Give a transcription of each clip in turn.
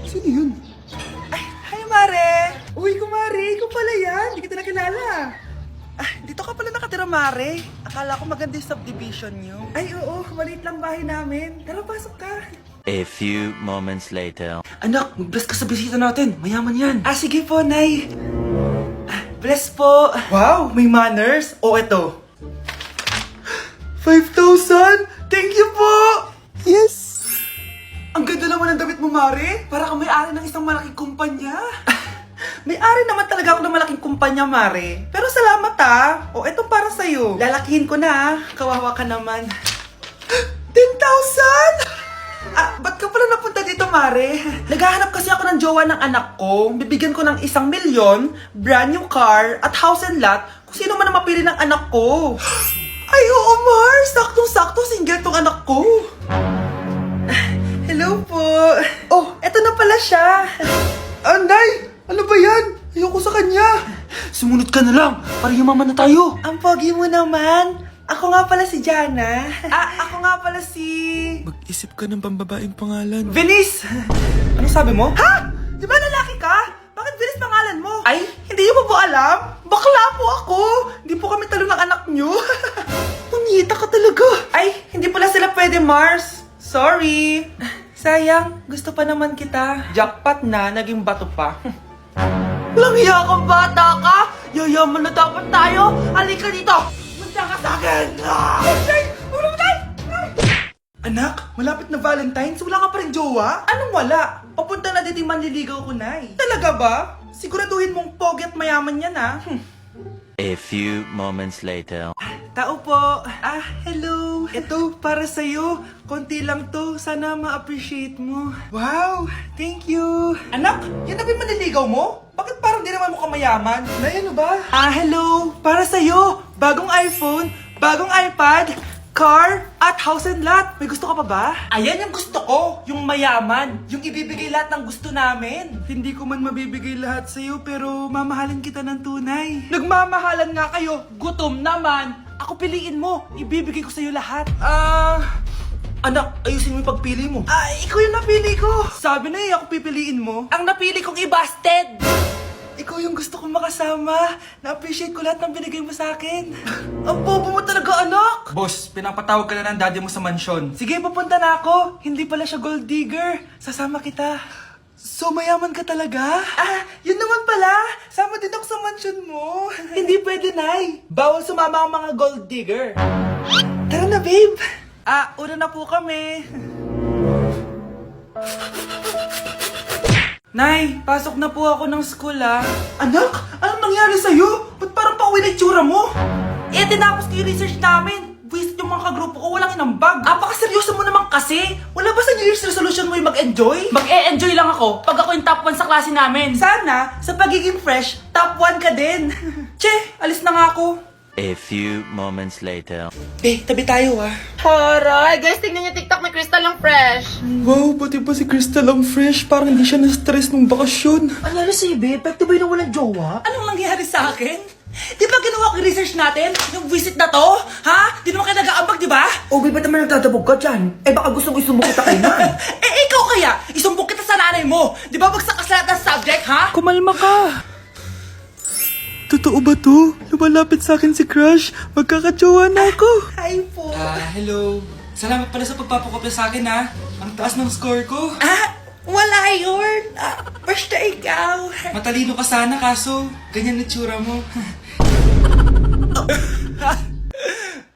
Sino yun? Ay, hi Mare! Uy, kumare, ikaw pala yan. Hindi kita nakilala. Dito ka pala nakatira, Mare. Akala ko maganda yung subdivision nyo. Ay, oo. Maliit lang bahay namin. Tara, pasok ka. A few moments later. Anak, mag-bless ka sa bisita natin. Mayaman yan. Sige po, Nay. Bless po. Wow, may manners. O, eto. 5,000? Thank you po! Yes! Ang ganda naman ng damit mo, Mare. Para kang may-ari ng isang malaking kumpanya. May-ari naman talaga ako ng malaking kumpanya, Mare. Pero salamat O, eto para sa'yo. Lalakihin ko na Kawawa ka naman. 10,000? Ba't ka pala napunta dito, Mare? Naghahanap kasi ako ng jowa ng anak ko. Bibigyan ko ng 1,000,000, brand new car, at house and lot kung sino man ang mapili ng anak ko. Ay, oo, Mar! Saktong-sakto, single tong anak ko. Hello po. Oh, eto na pala siya. Anday! Ano ba yan? Ayoko sa kanya. Sumunod ka na lang, para yumaman na tayo. Ang pogi mo naman. Ako nga pala si Jana. Ako nga pala si... Mag-isip ka ng pambabaeng pangalan. Venice! Ano sabi mo? Ha? Di ba lalaki ka? Bakit Venice pangalan mo? Ay, hindi niyo po alam? Bakla po ako! Hindi po kami talo ng anak niyo. Punyita ka talaga. Ay, hindi pala sila pwede, Mars. Sorry. Sayang, gusto pa naman kita. Jackpot na, naging bato pa. Walang hiya kang bata ka! Yayaman na dapat tayo! Halika dito! Munta ka sa akin! Ulo mo tayo! Anak, malapit na Valentine's, wala ka pa rin jowa? Anong wala? Papunta na dito yung manliligaw ko, Nay. Talaga ba? Siguraduhin mong pogi at mayaman yan, A few moments later. Tao po. Hello. Ito, para sa'yo. Konti lang to. Sana ma-appreciate mo. Wow, thank you. Anak, yan na ba yung manliligaw mo? Bakit parang di naman mo kamayaman? Nay, ano ba? Hello. Para sa'yo. Bagong iPhone, bagong iPad, car, at house and lot. May gusto ka pa ba? Ayan yung gusto ko. Yung mayaman. Yung ibibigay lahat ng gusto namin. Hindi ko man mabibigay lahat sa'yo, pero mamahalin kita ng tunay. Nagmamahalan nga kayo. Gutom naman. Ako piliin mo. Ibibigay ko sa'yo lahat. Anak, ayusin mo yung pagpili mo. Ikaw yung napili ko. Sabi na ako pipiliin mo. Ang napili kong i-busted. Ikaw yung gusto kong makasama. Na-appreciate ko lahat ng binigay mo sa akin. Ang bobo mo talaga, anak! Boss, pinapatawag ka na ng daddy mo sa mansyon. Sige, papunta na ako. Hindi pala siya gold digger. Sasama kita. So, mayaman ka talaga? Yun naman pala. Sama din ako sa mansyon mo. Hindi pwede, Nay. Bawal sumama ang mga gold digger. Tara na, babe. Una na po kami. Nay, pasok na po ako ng school, Anak, anong nangyari sa'yo? Ba't parang pauwi na itsura mo? Tinapos ko yung research namin. Visit yung mga kagrupo ko, walang inambag. Seryoso mo naman kasi. Wala ba sa New Year's resolution mo yung mag-enjoy? Mag-e-enjoy lang ako pag ako yung top 1 sa klase namin. Sana, sa pagiging fresh, top 1 ka din. Che, alis na nga ako. A few moments later. Tabi tayo, Haray! Guys, tingnan niyo TikTok, may crystal lang fresh. Wow, pati ba si Crystal ang fresh? Parang hindi siya na-stress nung bakasyon. Ano si babe? Pwede ba yung walang jowa? Anong nangyari sa akin? Di ba ginawa ko yung research natin? Yung visit na to? Ha? Di naman kayo nag-aambag, di ba? Ba't naman nagtatabog ka dyan? Baka gustong isumbong kita kay Nan. Ikaw kaya? Isumbong kita sa nanay mo. Di ba bagsak ka sa lahat ng subject, ha? Kumalma ka! Totoo ba to? Lumalapit sa akin si Crush. Magkakajowa na ako. Hi po. Hello. Salamat pala sa pagpapakopya sa akin, Ang taas ng score ko. Wala yun. Basta ikaw. Matalino ka sana, kaso ganyan na tsura mo.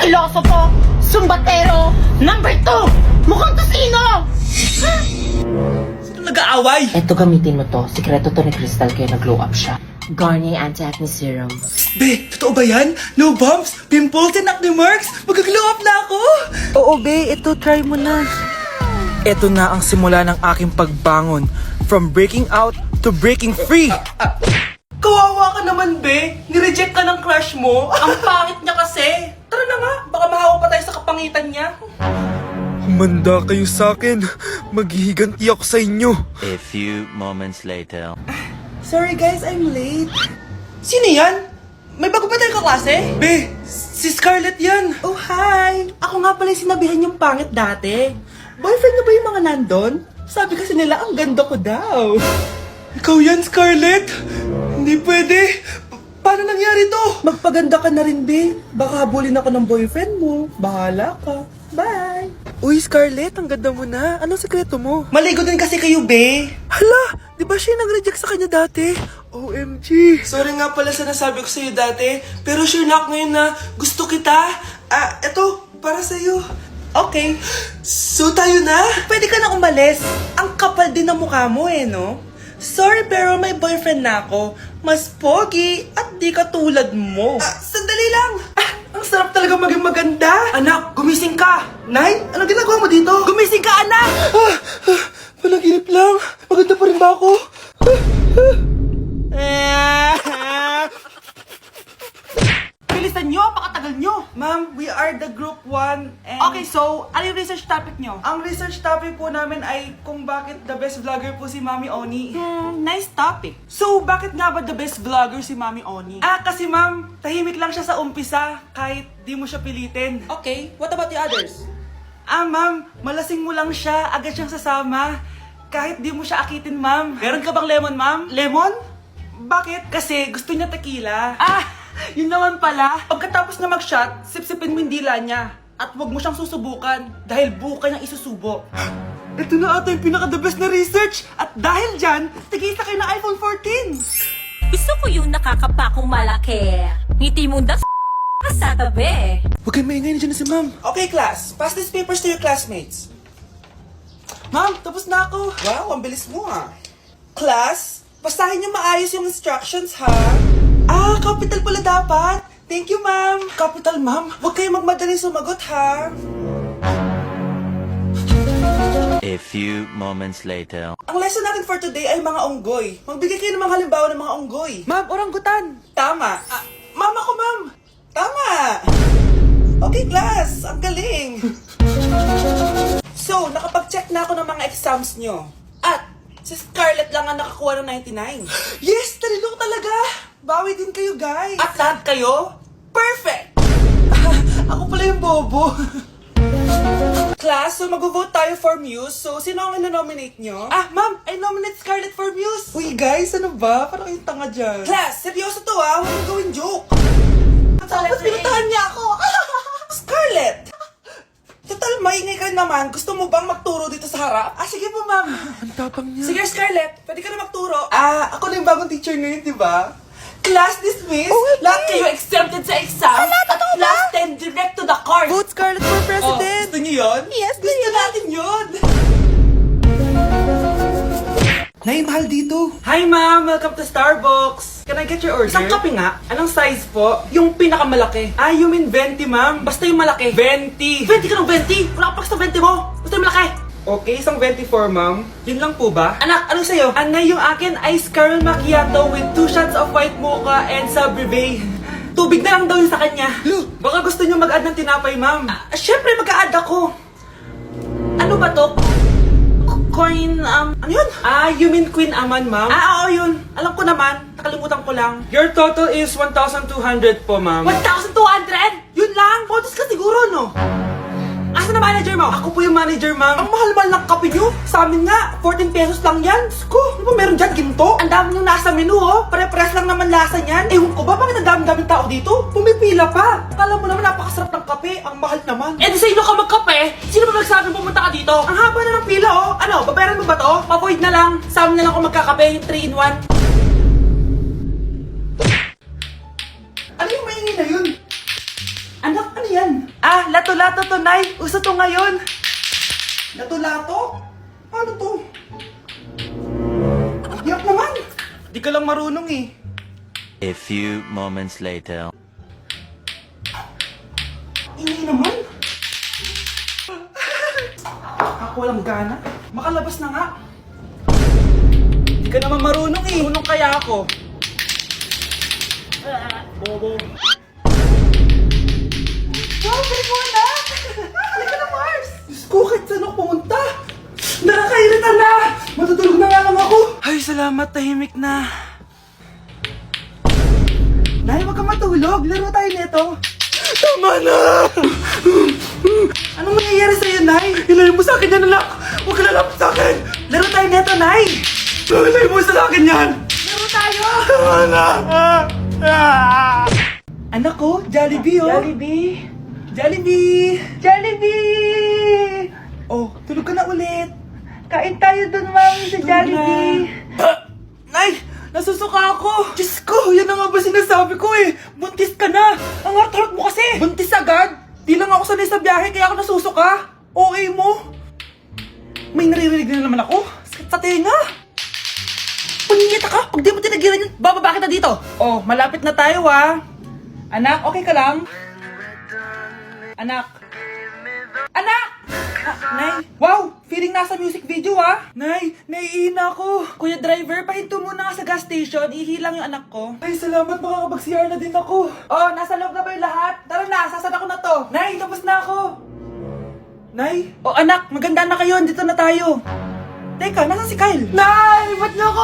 Filosofo, sumbatero, number 2, mukhang tosino! Sino nag-aaway? Eto, gamitin mo to. Sikreto to ni Crystal kaya nag-glow up siya. Garnier Anti-Acne Serum. Be, totoo ba yan? No bumps, pimples, and acne marks? Mag-glow up na ako! Oo, be. Ito, try mo na. Ito na ang simula ng aking pagbangon. From breaking out to breaking free. Kawawa ka naman, be. Nireject ka ng crush mo. Ang pangit niya kasi. Tara na nga, baka mahawa pa tayo sa kapangitan niya. Humanda kayo sa akin. Maghihiganti ako sa inyo. A few moments later. Sorry guys, I'm late. Sino yan? May bago ba tayong kaklase? Be, si Scarlett yan. Oh, hi. Ako nga pala yung sinabihan yung pangit dati. Boyfriend na ba yung mga nandun? Sabi kasi nila, ang ganda ko daw. Ikaw yan, Scarlett? Hindi pwede. Paano nangyari to? Magpaganda ka na rin, be. Baka habulin ako ng boyfriend mo. Bahala ka. Bye. Uy, Scarlett, ang ganda mo na. Anong sekreto mo? Maligo din kasi kayo, be. Hala, di ba siya nag-reject sa kanya dati? OMG. Sorry nga pala sa nasabi ko sa'yo dati, pero sure na ako ngayon na gusto kita. Eto, para sa'yo. Okay. So tayo na? Pwede ka na umalis. Ang kapal din ng mukha mo no? Sorry pero may boyfriend na ako. Mas pogi at di ka tulad mo. Sandali lang. Ang sarap talaga maging maganda. Anak, gumising ka. Nay, anong ginagawa mo dito? Gumising ka, anak! Panaginip lang. Maganda pa rin ba ako? Bilisan nyo, pakatagal nyo. Ma'am, we are the group 1 and... Okay, so, ano yung research topic nyo? Ang research topic po namin ay kung bakit the best vlogger po si Mami Oni. Nice topic. So, bakit nga ba the best vlogger si Mami Oni? Kasi ma'am, tahimik lang siya sa umpisa kahit di mo siya pilitin. Okay, what about the others? Ma'am, malasing mo lang siya, agad siyang sasama. Kahit di mo siya akitin, ma'am. Meron ka bang lemon, ma'am? Lemon? Bakit? Kasi gusto niya tequila. Yun naman pala. Pagkatapos na mag-shot, sipsipin mo yung dila niya. At huwag mo siyang susubukan dahil buka niyang isusubo. Ito na ata yung pinaka-the best na research. At dahil dyan, tigisa kayo ng iPhone 14. Gusto ko yung nakakapakong malaki. Ngiti mo sa tabi. Huwag kayo maingay, nandiyan na si ma'am. Okay, class. Pass these papers to your classmates. Ma'am, tapos na ako. Wow, ang bilis mo Class, basahin niyo maayos yung instructions, ha? Capital pala dapat. Thank you, ma'am. Capital, ma'am. Huwag kayo magmadaling sumagot, ha? A few moments later. Ang lesson natin for today ay mga unggoy. Magbigay kayo ng mga halimbawa ng mga unggoy. Ma'am, oranggutan. Tama. Ma'am ako, ma'am. Tama. Okay, class. Ang galing. So, nakapag-check na ako ng mga exams nyo. At, si Scarlett lang ang nakakuha ng 99. Yes! Talino talaga! Bawi din kayo, guys. At lahat kayo, perfect! Ako pala yung bobo. Class, so mag-vote tayo for Muse. So, sino ang ino-nominate nyo? Ma'am, I nominate Scarlett for Muse. Uy, guys, ano ba? Parang yung tanga dyan. Class, seryoso to Huwag mong gawin joke. Tapos pinuntahan niya ako. Scarlett! Total, maingay ka naman. Gusto mo bang magturo dito sa harap? Sige po, ma'am. Ang tapang niya. Sige, Scarlett. Pwede ka na magturo. Ako na yung bagong teacher ngayon, di ba? Class dismissed. Lahat kayo exempted sa exam. At class 10 direct to the court. Vote Scarlett for president. Gusto niyo yun? Yes, gusto natin yun. Nay, mahal dito. Hi, ma'am. Welcome to Starbucks. Can I get your order? Isang kape nga. Anong size po? Yung pinakamalaki. You mean 20, ma'am? Basta yung malaki. 20. 20 ka ng 20? Wala ka pa sa 20 mo. Basta yung malaki. Okay, isang 24, ma'am. Yun lang po ba? Anak, anong sa'yo? Anay, yung akin ice caramel macchiato with 2 shots of white mocha and Sabrivay. Tubig na lang daw yun sa kanya. Baka gusto niyo mag-add ng tinapay, ma'am. Syempre, mag-a-add ako. Ano ba to? Coin, ano yun? You mean Queen Aman, ma'am? Oo, yun. Alam ko naman. Nakalimutan ko lang. Your total is 1,200 po, ma'am. 1,200? Yun lang? Botos ka siguro, no? Asa na manager mo? Ako po yung manager, ma'am. Ang mahal-mahal ng kape nyo. Sa amin nga, 14 pesos lang yan. Sko, ano ba meron dyan? Ginto? Ang dami nyo nasa menu, Pare-pares lang naman lasa niyan. Ewan ko ba, bakit ang dami-daming tao dito? Pumipila pa. Kala mo naman napakasarap ng kape. Ang mahal naman. Eh di sa inyo ka magkape? Sino ba nagsabing pumunta ka dito? Ang haba na ng pila, Ano, babayaran mo ba to? Pavoid na lang. Sa amin na lang ako magkakape, yung 3-in-1. Ano yung maingin na yun? Anak, ano yan? Lato-lato to, Nay. Uso to ngayon. Lato-lato? Ano to? Yak naman. Di ka lang marunong A few moments later. Ingay naman. Ako walang gana. Makalabas na nga. Di ka naman marunong Marunong kaya ako. Bobo. Wow, galing mo na! Halika na, Mars! Diyos ko, kahit saan ako pumunta! Nakakairita na! Matutulog na nga lang ako! Ay, salamat, tahimik na. Nay, wag ka matulog. Laro tayo nito. Tama na! Anong mangyayari sa'yo, Nay? Ilayo mo sa akin yan, anak! Huwag ka lalapit sa akin! to, Nay! Nay mo sa akin yan! Laro tayo! Anak ko, Jollibee oh! Jollibee! Jollibee! Jollibee! Oh, tulog ka na ulit! Kain tayo dun, Mami, sa Jollibee! Nay! Nasusuka ako! Diyos ko! Yan na nga ba sinasabi ko eh! Buntis ka na! Ang harot mo kasi! Buntis agad? Di lang ako sanay sa biyahe kaya ako nasusuka! Okay mo? May naririnig na naman ako! Sakit sa tenga! Punyeta ka! Pag di mo tinagilan yun, bababa kita dito! Oh, malapit na tayo ah! Anak, okay ka lang? Anak! Anak! Nay! Wow! Feeling nasa music video ah! Nay! Naiihina ako! Kuya driver, pahinto muna ka sa gas station. Ihilang yung anak ko. Ay, salamat! Makakapag-CR na din ako. Oh, nasa loob na ba yung lahat? Tara na! Sasad ako na to! Nay! Tapos na ako! Nay! Oh anak! Maganda na kayo! Dito na tayo! Teka, nasa si Kyle? Nay! Ba't na ako